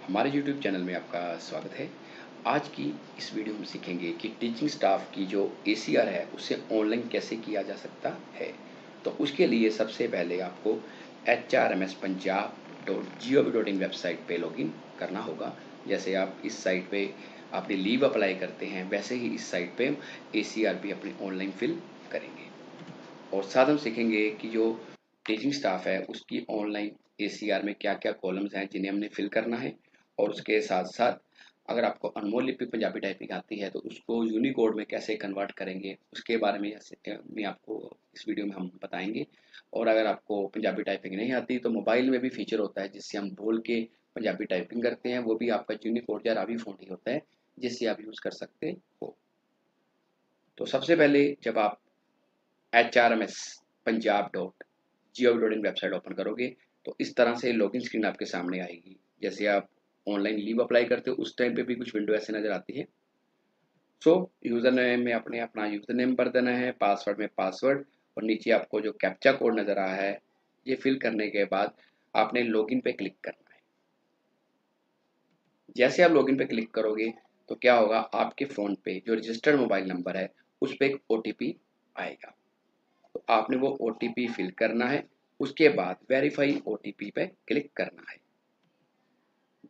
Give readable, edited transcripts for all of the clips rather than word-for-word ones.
हमारे YouTube channel में आपका स्वागत है। आज की इस वीडियो में सीखेंगे कि टीचिंग स्टाफ की जो ACR है उसे ऑनलाइन कैसे किया जा सकता है। तो उसके लिए सबसे पहले आपको hrmspunjab.gov.in वेबसाइट पे लॉगिन करना होगा। जैसे आप इस साइट पे अपनी लीव अप्लाई करते हैं, वैसे ही इस साइट पे ACR भी अपनी ऑनलाइन फिल करेंगे। और साथ हम सीखेंगे कि जो टीचिंग स्टाफ है उसकी ऑनलाइन ACR में क्या क्या कॉलम्स हैं जिन्हें हमने फिल करना है। और उसके साथ साथ अगर आपको अनमोल लिपि पंजाबी टाइपिंग आती है तो उसको यूनिकोड में कैसे कन्वर्ट करेंगे उसके बारे में आपको इस वीडियो में हम बताएंगे। और अगर आपको पंजाबी टाइपिंग नहीं आती तो मोबाइल में भी फीचर होता है जिससे हम बोल के पंजाबी टाइपिंग करते हैं, वो भी आपका यूनिकोड या रावी फॉन्ट ही होता है जिससे आप यूज़ कर सकते हो। तो सबसे पहले जब आप hrmspunjab.gov.in वेबसाइट ओपन करोगे तो इस तरह से लॉगिन स्क्रीन आपके सामने आएगी। जैसे आप ऑनलाइन लीव अप्लाई करते हो उस टाइम पे भी कुछ विंडो ऐसे नज़र आती है। सो यूज़र नेम में अपने अपना यूज़र नेम भर देना है, पासवर्ड में पासवर्ड, और नीचे आपको जो कैप्चा कोड नज़र आ रहा है ये फिल करने के बाद आपने लॉगिन पे क्लिक करना है। जैसे आप लॉगिन पे क्लिक करोगे तो क्या होगा, आपके फ़ोन पे जो रजिस्टर्ड मोबाइल नंबर है उस पर एक OTP आएगा। तो आपने वो OTP फिल करना है। उसके बाद वेरीफाई OTP पे क्लिक करना है।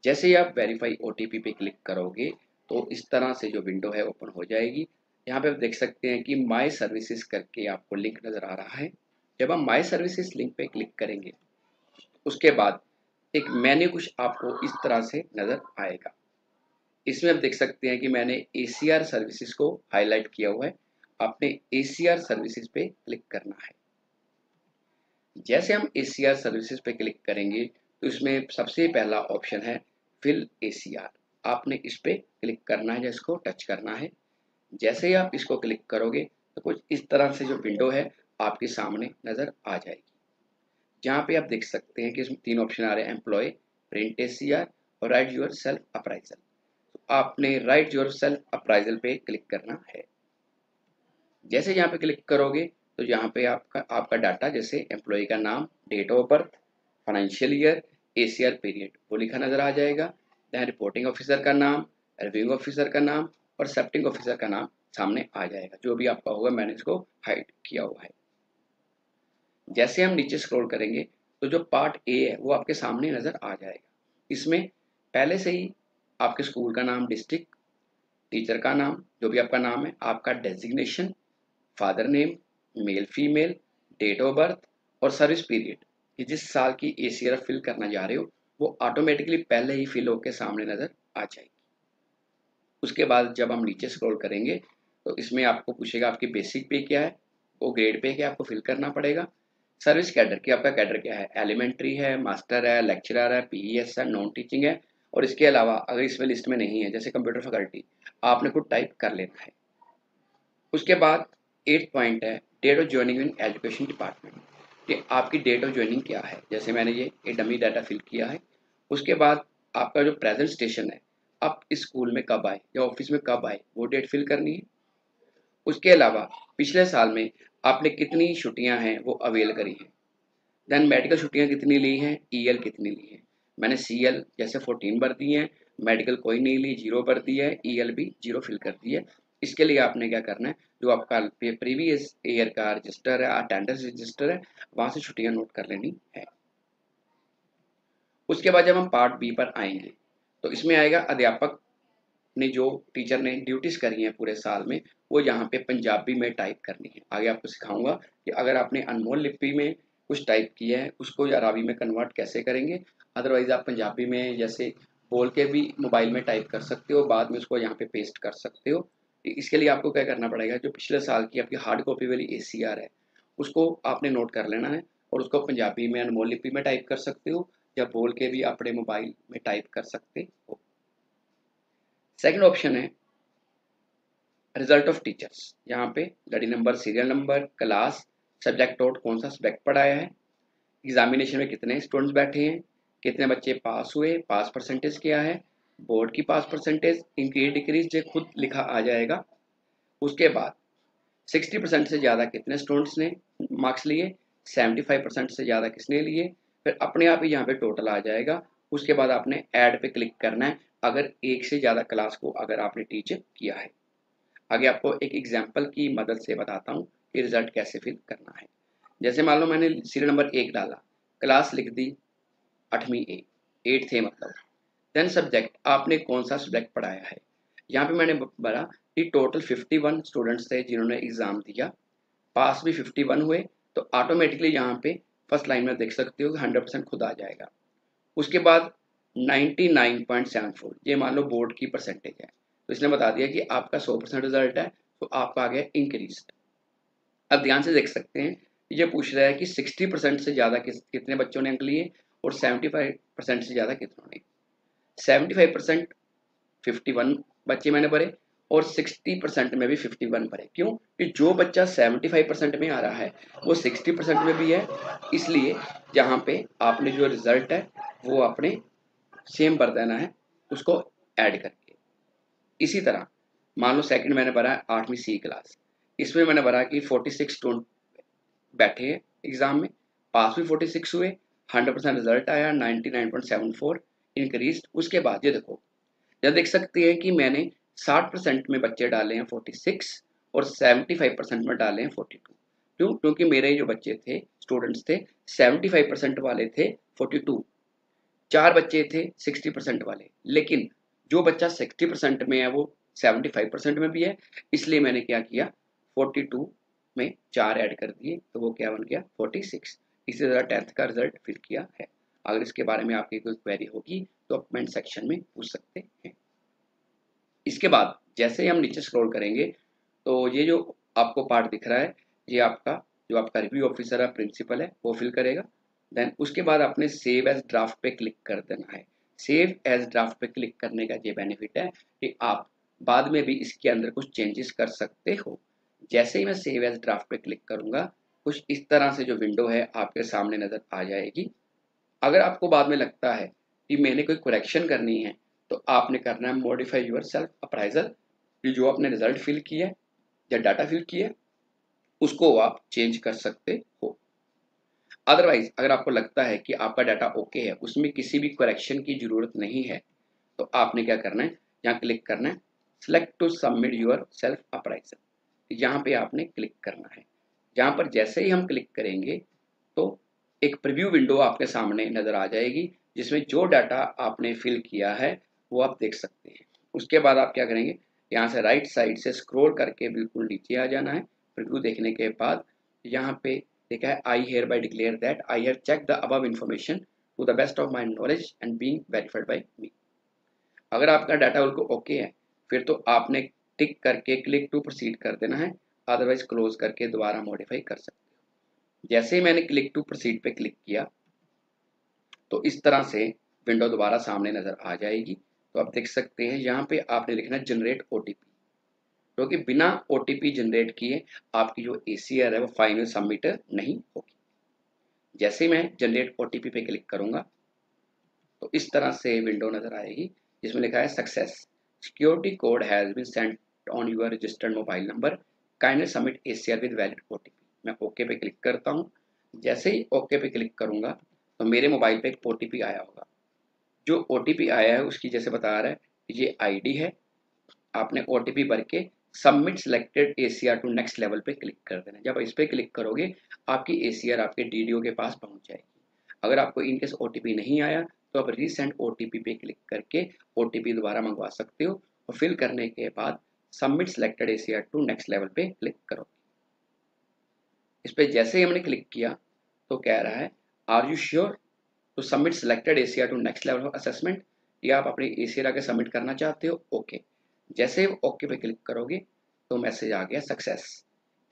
जैसे ही आप वेरीफाई OTP पे क्लिक करोगे तो इस तरह से जो विंडो है ओपन हो जाएगी। यहाँ पे आप देख सकते हैं कि माई सर्विसेज करके आपको लिंक नज़र आ रहा है। जब हम माई सर्विसेज लिंक पे क्लिक करेंगे उसके बाद एक मेन्यू कुछ आपको इस तरह से नज़र आएगा। इसमें आप देख सकते हैं कि मैंने ACR सर्विसेज को हाईलाइट किया हुआ है। आपने ACR सर्विसेज पे क्लिक करना है। जैसे हम ACR सर्विसेज पे क्लिक करेंगे तो इसमें सबसे पहला ऑप्शन है फिल ACR। आपने इस पे क्लिक करना है या इसको टच करना है। जैसे ही आप इसको क्लिक करोगे तो कुछ इस तरह से जो विंडो है आपके सामने नज़र आ जाएगी, जहाँ पे आप देख सकते हैं कि इसमें 3 ऑप्शन आ रहे हैं, एम्प्लॉय, प्रिंट ACR और राइट योर सेल्फ अप्राइजल। तो आपने राइट योर सेल्फ अप्राइजल पे क्लिक करना है। जैसे यहाँ पे क्लिक करोगे तो यहाँ पे आपका डाटा, जैसे एम्प्लॉय का नाम, date of birth, financial year, ACR period वो लिखा नजर आ जाएगा। देन रिपोर्टिंग ऑफिसर का नाम, रिव्यूइंग ऑफिसर का नाम और सेप्टिंग ऑफिसर का नाम सामने आ जाएगा। जो भी आपका होगा मैंने इसको हाइड किया हुआ है। जैसे हम नीचे स्क्रॉल करेंगे तो जो पार्ट A है वो आपके सामने नजर आ जाएगा। इसमें पहले से ही आपके स्कूल का नाम, डिस्ट्रिक्ट, टीचर का नाम जो भी आपका नाम है, आपका designation, father name, male female, date of birth और सर्विस पीरियड, ये जिस साल की ACR फिल करना जा रहे हो वो ऑटोमेटिकली पहले ही फिल होकर सामने नजर आ जाएगी। उसके बाद जब हम नीचे स्क्रॉल करेंगे तो इसमें आपको पूछेगा आपकी बेसिक पे क्या है, वो ग्रेड पे क्या आपको फिल करना पड़ेगा। सर्विस कैडर की आपका कैडर क्या है, एलिमेंट्री है, मास्टर है, लेक्चरर है, PES है, नॉन टीचिंग है। और इसके अलावा अगर इसमें लिस्ट में नहीं है जैसे कंप्यूटर फैकल्टी, आपने खुद टाइप कर लेना है। उसके बाद 8th पॉइंट है date of joining in education department, कि आपकी डेट ऑफ ज्वाइनिंग क्या है। जैसे मैंने ये डमी डाटा फिल किया है। उसके बाद आपका जो प्रेजेंट स्टेशन है, आप इस स्कूल में कब आए या ऑफिस में कब आए वो डेट फिल करनी है। उसके अलावा पिछले साल में आपने कितनी छुट्टियां हैं वो अवेल करी हैं। देन मेडिकल छुट्टियां कितनी ली हैं, EL कितनी ली है। मैंने CL जैसे 14 भर दी है, मेडिकल कोई नहीं ली, 0 भर दी है, EL भी 0 फिल कर दी है। इसके लिए आपने क्या करना है, जो आपका प्रीवियस ईयर का रजिस्टर है, अटेंडेंस रजिस्टर है, वहां से छुट्टियां नोट कर लेनी है। उसके बाद जब हम पार्ट B पर आएंगे तो इसमें आएगा अध्यापक ने जो टीचर ने ड्यूटीज करी हैं पूरे साल में वो यहाँ पे पंजाबी में टाइप करनी है। आगे आपको सिखाऊंगा कि अगर आपने अनमोल लिपि में कुछ टाइप किया है उसको अराबी में कन्वर्ट कैसे करेंगे। अदरवाइज आप पंजाबी में जैसे बोल के भी मोबाइल में टाइप कर सकते हो, बाद में उसको यहाँ पे पेस्ट कर सकते हो। इसके लिए आपको क्या करना पड़ेगा, जो पिछले साल की आपकी हार्ड कॉपी वाली ACR है उसको आपने नोट कर लेना है और उसको पंजाबी में अनमोल लिपि में टाइप कर सकते हो या बोल के भी अपने मोबाइल में टाइप कर सकते हो। सेकंड ऑप्शन है रिजल्ट ऑफ टीचर्स। यहाँ पे लड़ी number, serial number, class, subject code, कौन सा सब्जेक्ट पढ़ाया है, एग्जामिनेशन में कितने स्टूडेंट्स बैठे हैं, कितने बच्चे पास हुए, पास परसेंटेज क्या है, बोर्ड की पास परसेंटेज, इंक्रीज डिक्रीज ये खुद लिखा आ जाएगा। उसके बाद 60% से ज़्यादा कितने स्टूडेंट्स ने मार्क्स लिए, 75% से ज़्यादा किसने लिए, फिर अपने आप ही यहाँ पे टोटल आ जाएगा उसके बाद आपने ऐड पे क्लिक करना है अगर एक से ज़्यादा क्लास को अगर आपने टीच किया है। आगे आपको एक एग्जाम्पल की मदद से बताता हूँ कि रिजल्ट कैसे फिल करना है। जैसे मान लो मैंने सीरियल नंबर 1 डाला, क्लास लिख दी 8वीं ए, 8th है मतलब। देन सब्जेक्ट आपने कौन सा सब्जेक्ट पढ़ाया है। यहाँ पे मैंने बोला कि टोटल 51 स्टूडेंट्स थे जिन्होंने एग्जाम दिया, पास भी 51 हुए, तो ऑटोमेटिकली यहाँ पे फर्स्ट लाइन में देख सकते हो कि 100% खुद आ जाएगा। उसके बाद 99.74 ये मान लो बोर्ड की परसेंटेज है, तो इसने बता दिया कि आपका 100% रिजल्ट है, तो आपका आ गया इंक्रीज। अब ध्यान से देख सकते हैं, ये पूछ रहा है कि 60% से ज़्यादा कितने बच्चों ने अंक लिए और 75% से ज़्यादा कितनों ने। 75% 51 बच्चे मैंने भरे और 60% में भी 51 भरे। क्यों कि जो बच्चा 75% में आ रहा है वो 60% में भी है, इसलिए यहाँ पे आपने जो रिजल्ट है वो आपने सेम भर देना है उसको ऐड करके। इसी तरह मान लो सेकंड मैंने भरा 8वीं सी क्लास, इसमें मैंने भरा कि 46 स्टूडेंट बैठे हैं एग्जाम में, पास भी 46 हुए, 100% रिजल्ट आया 99.74 इंक्रीज। उसके बाद ये देखो, यह देख सकते हैं कि मैंने 60% में बच्चे डाले हैं 46 और 75% में डाले हैं 42। क्यों? क्योंकि मेरे जो बच्चे थे स्टूडेंट्स थे 75% वाले थे 42, 4 बच्चे थे 60% वाले, लेकिन जो बच्चा 60% में है वो 75% में भी है, इसलिए मैंने क्या किया 42 में 4 ऐड कर दिए, तो वो क्या बन गया 46। इसी तरह 10th का रिजल्ट फिल किया है। अगर इसके बारे में आपकी कोई क्वेरी होगी तो कमेंट सेक्शन में पूछ सकते हैं। इसके बाद जैसे ही हम नीचे स्क्रॉल करेंगे तो ये जो आपको पार्ट दिख रहा है, ये आपका जो आपका रिव्यू ऑफिसर है प्रिंसिपल है वो फिल करेगा। देन उसके बाद आपने सेव एज ड्राफ्ट पे क्लिक कर देना है। सेव एज ड्राफ्ट पे क्लिक करने का ये बेनिफिट है कि आप बाद में भी इसके अंदर कुछ चेंजेस कर सकते हो। जैसे ही मैं सेव एज ड्राफ्ट पे क्लिक करूंगा कुछ इस तरह से जो विंडो है आपके सामने नजर आ जाएगी। अगर आपको बाद में लगता है कि मैंने कोई करेक्शन करनी है तो आपने करना है मॉडिफाई योर सेल्फ अप्राइजल, जो आपने रिजल्ट फिल किया है या डाटा फिल किया है उसको आप चेंज कर सकते हो। अदरवाइज अगर आपको लगता है कि आपका डाटा ओके है, उसमें किसी भी करेक्शन की जरूरत नहीं है, तो आपने क्या करना है, यहाँ क्लिक करना है select to submit your self appraisal, यहाँ पे आपने क्लिक करना है। यहाँ पर जैसे ही हम क्लिक करेंगे तो एक प्रीव्यू विंडो आपके सामने नजर आ जाएगी जिसमें जो डाटा आपने फिल किया है वो आप देख सकते हैं। उसके बाद आप क्या करेंगे, यहाँ से राइट साइड से स्क्रॉल करके बिल्कुल नीचे आ जाना है। प्रीव्यू देखने के बाद यहाँ पे लिखा है I hereby declare that I have check the above information to the best of my knowledge and being verified by me. अगर आपका डाटा बिल्कुल ओके है फिर तो आपने टिक करके क्लिक टू प्रोसीड कर देना है, अदरवाइज क्लोज करके दोबारा मॉडिफाई कर सकते हो। जैसे ही मैंने क्लिक टू प्रोसीड पे क्लिक किया तो इस तरह से विंडो दोबारा सामने नजर आ जाएगी। तो आप देख सकते हैं यहाँ पे आपने लिखना है जनरेट ओटीपी, क्योंकि बिना ओटीपी जनरेट किए आपकी जो एसीआर है वो फाइनल सबमिट नहीं होगी। जैसे ही मैं जनरेट ओटीपी पे क्लिक करूंगा तो इस तरह से विंडो नजर आएगी जिसमें लिखा है success, security code has been sent on your registered mobile number, kindly submit ACR with valid OTP. मैं ओके पे क्लिक करता हूँ। जैसे ही ओके पे क्लिक करूंगा तो मेरे मोबाइल पे एक ओटीपी आया होगा। जो ओटीपी आया है उसकी जैसे बता रहा है ये आईडी है, आपने ओटीपी भर के submit selected ACR to next level पे क्लिक कर देना। जब इस पे क्लिक करोगे आपकी एसीआर आपके डीडीओ के पास पहुंच जाएगी। अगर आपको इनकेस ओटीपी नहीं आया तो आप रीसेंड ओटीपी पे क्लिक करके ओटीपी दोबारा मंगवा सकते हो और फिल करने के बाद submit selected ACR to next level पे क्लिक करो। इस पे जैसे ही हमने क्लिक किया तो कह रहा है are you sure to submit selected ACR to next level of assessment, या आप अपनी एसीआर आगे सबमिट करना चाहते हो। ओके जैसे ही ओके पे क्लिक करोगे तो मैसेज आ गया success,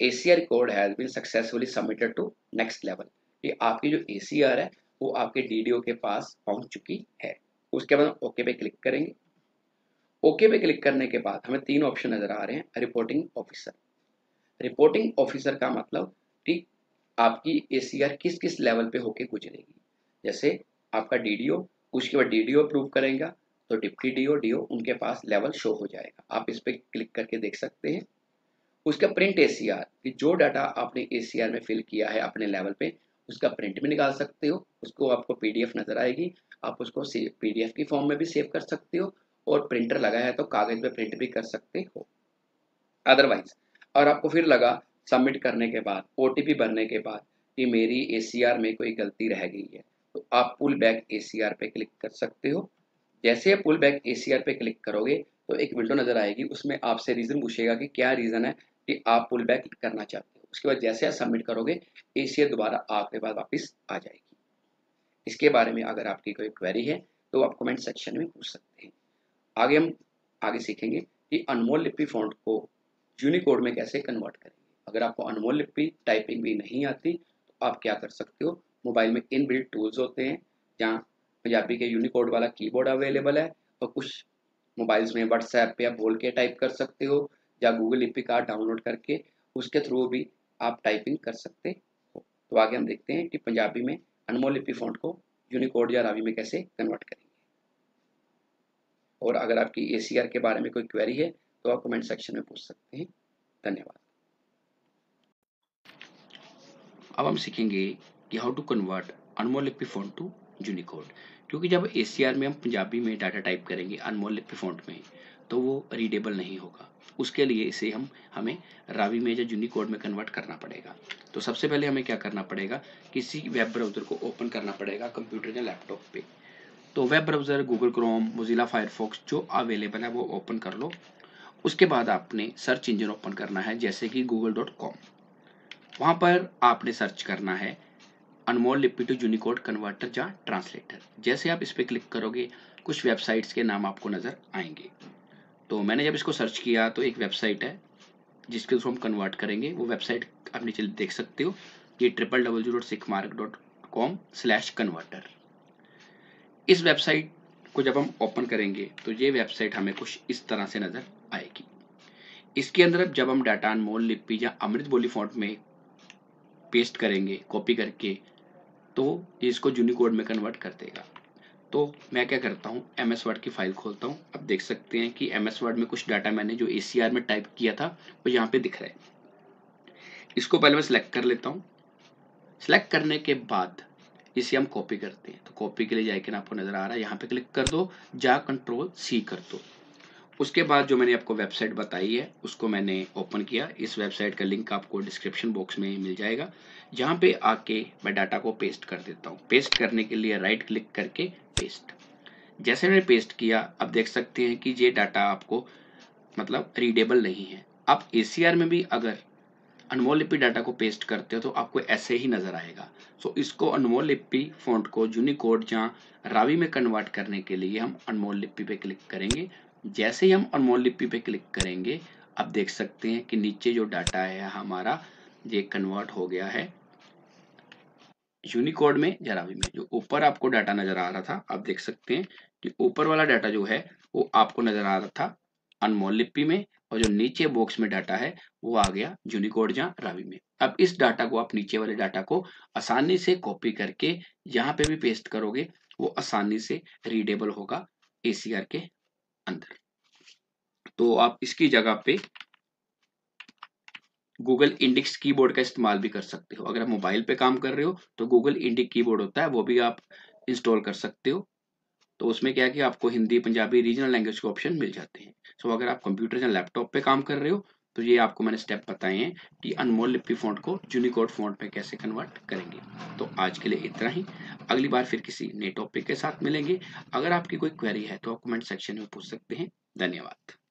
ACR code has been successfully submitted to next level. ये आपकी जो एसीआर है वो आपके डीडीओ के पास पहुंच चुकी है। उसके बाद ओके पे क्लिक करेंगे। ओके पे क्लिक करने के बाद हमें 3 ऑप्शन नजर आ रहे हैं। रिपोर्टिंग ऑफिसर, रिपोर्टिंग ऑफिसर का मतलब कि आपकी एसीआर किस किस लेवल पे होके गुजरेगी। जैसे आपका डीडीओ, उसके बाद डीडीओ अप्रूव करेगा तो डिप्टी डीओ डीओ उनके पास लेवल शो हो जाएगा, आप इस पे क्लिक करके देख सकते हैं। उसका प्रिंट एसीआर कि जो डाटा आपने एसीआर में फिल किया है अपने लेवल पे उसका प्रिंट भी निकाल सकते हो, उसको आपको पीडीएफ नजर आएगी। आप उसको PDF की फॉर्म में भी सेव कर सकते हो, और प्रिंटर लगा है तो कागज पे प्रिंट भी कर सकते हो। अदरवाइज और आपको फिर लगा सबमिट करने के बाद, OTP भरने के बाद, कि मेरी ACR में कोई गलती रह गई है, तो आप पुल बैक ACR पे क्लिक कर सकते हो। जैसे आप पुल बैक ACR पे क्लिक करोगे तो एक विंडो नजर आएगी, उसमें आपसे रीजन पूछेगा कि क्या रीजन है कि आप पुल बैक करना चाहते हो। उसके बाद जैसे आप सबमिट करोगे, ACR दोबारा आपके पास वापस आ जाएगी। इसके बारे में अगर आपकी कोई क्वेरी है तो आप कमेंट सेक्शन में पूछ सकते हैं। हम आगे सीखेंगे कि अनमोल लिपि फ़ॉन्ट को यूनिकोड में कैसे कन्वर्ट करेंगे। अगर आपको अनमोल लिपि टाइपिंग भी नहीं आती तो आप क्या कर सकते हो, मोबाइल में इनबिल्ट टूल्स होते हैं जहाँ पंजाबी के यूनिकोड वाला कीबोर्ड अवेलेबल है, और कुछ मोबाइल्स में व्हाट्सएप पे आप बोल के टाइप कर सकते हो, या गूगल लिपि कार्ड डाउनलोड करके उसके थ्रू भी आप टाइपिंग कर सकते हो। तो आगे हम देखते हैं कि पंजाबी में अनमोल लिपि फ़ॉन्ट को यूनिकोड या रावी में कैसे कन्वर्ट करेंगे। और अगर आपकी ACR के बारे में कोई क्वेरी है तो आप कमेंट सेक्शन में पूछ सकते हैं। धन्यवाद। अब हम सीखेंगे कि हाउ टू कन्वर्ट अनमोल लिपि फ़ॉन्ट टू यूनिकोड, क्योंकि जब ACR में हम पंजाबी में डाटा टाइप करेंगे अनमोल लिपि फ़ॉन्ट में, तो वो रीडेबल नहीं होगा। उसके लिए इसे हमें रावी में या यूनिकोड में कन्वर्ट करना पड़ेगा। तो सबसे पहले हमें क्या करना पड़ेगा, किसी वेब ब्राउज़र को ओपन करना पड़ेगा कंप्यूटर या लैपटॉप पे। तो web browser Google Chrome, Mozilla Firefox जो अवेलेबल है वो ओपन कर लो। उसके बाद आपने सर्च इंजन ओपन करना है, जैसे कि google.com। वहाँ पर आपने सर्च करना है अनमोल लिपि टू यूनिकोड कन्वर्टर या ट्रांसलेटर। जैसे आप इस पर क्लिक करोगे, कुछ वेबसाइट्स के नाम आपको नज़र आएंगे। तो मैंने जब इसको सर्च किया तो एक वेबसाइट है जिसके थ्रू हम कन्वर्ट करेंगे। वो वेबसाइट आप नीचे देख सकते हो, ये www.sigmark.com/converter। इस वेबसाइट को जब हम ओपन करेंगे तो ये वेबसाइट हमें कुछ इस तरह से नज़र आएगी। इसके अंदर जब हम डाटा अनमोल लिपि या अमृत बोली फॉन्ट में पेस्ट करेंगे कॉपी करके, तो ये इसको यूनिकोड में कन्वर्ट कर देगा। तो मैं क्या करता हूँ, MS वर्ड की फाइल खोलता हूँ। अब देख सकते हैं कि MS वर्ड में कुछ डाटा मैंने जो ACR में टाइप किया था वो यहाँ पे दिख रहा है। इसको पहले मैं सिलेक्ट कर लेता हूँ। सिलेक्ट करने के बाद इसे हम कॉपी करते हैं। तो कॉपी के लिए जाके आपको नजर आ रहा है, यहाँ पे क्लिक कर दो, जा Ctrl+C कर दो। उसके बाद जो मैंने आपको वेबसाइट बताई है उसको मैंने ओपन किया। इस वेबसाइट का लिंक आपको डिस्क्रिप्शन बॉक्स में मिल जाएगा। जहाँ पे आके मैं डाटा को पेस्ट कर देता हूँ। पेस्ट करने के लिए राइट क्लिक करके पेस्ट। जैसे मैंने पेस्ट किया, अब देख सकते हैं कि ये डाटा आपको मतलब रीडेबल नहीं है। आप ACR में भी अगर अनमोल लिपि डाटा को पेस्ट करते हो तो आपको ऐसे ही नजर आएगा। सो इसको अनमोल लिपि फॉन्ट को यूनिकोड या रावी में कन्वर्ट करने के लिए हम अनमोल लिपि पे क्लिक करेंगे। जैसे ही हम अनमोल लिपि पे क्लिक करेंगे, आप देख सकते हैं कि नीचे जो डाटा है हमारा ये कन्वर्ट हो गया है यूनिकोड में या रावी में। जो ऊपर आपको डाटा नजर आ रहा था, आप देख सकते हैं कि ऊपर वाला डाटा जो है वो आपको नजर आ रहा था अनमोल लिपि में, और जो नीचे बॉक्स में डाटा है वो आ गया यूनिकोड या रावी में। अब इस डाटा को आप नीचे वाले डाटा को आसानी से कॉपी करके यहाँ पे भी पेस्ट करोगे, वो आसानी से रीडेबल होगा ACR के अंदर। तो आप इसकी जगह पे गूगल इंडिक्स कीबोर्ड का इस्तेमाल भी कर सकते हो। अगर आप मोबाइल पे काम कर रहे हो तो गूगल इंडिक कीबोर्ड होता है, वो भी आप इंस्टॉल कर सकते हो। तो उसमें क्या है कि आपको हिंदी, पंजाबी, रीजनल लैंग्वेज के ऑप्शन मिल जाते हैं। सो अगर आप कंप्यूटर या लैपटॉप पे काम कर रहे हो तो ये आपको मैंने स्टेप बताए हैं कि अनमोल लिपि फॉन्ट को यूनिकोड फॉन्ट में कैसे कन्वर्ट करेंगे। तो आज के लिए इतना ही। अगली बार फिर किसी नए टॉपिक के साथ मिलेंगे। अगर आपकी कोई क्वेरी है तो आप कमेंट सेक्शन में पूछ सकते हैं। धन्यवाद।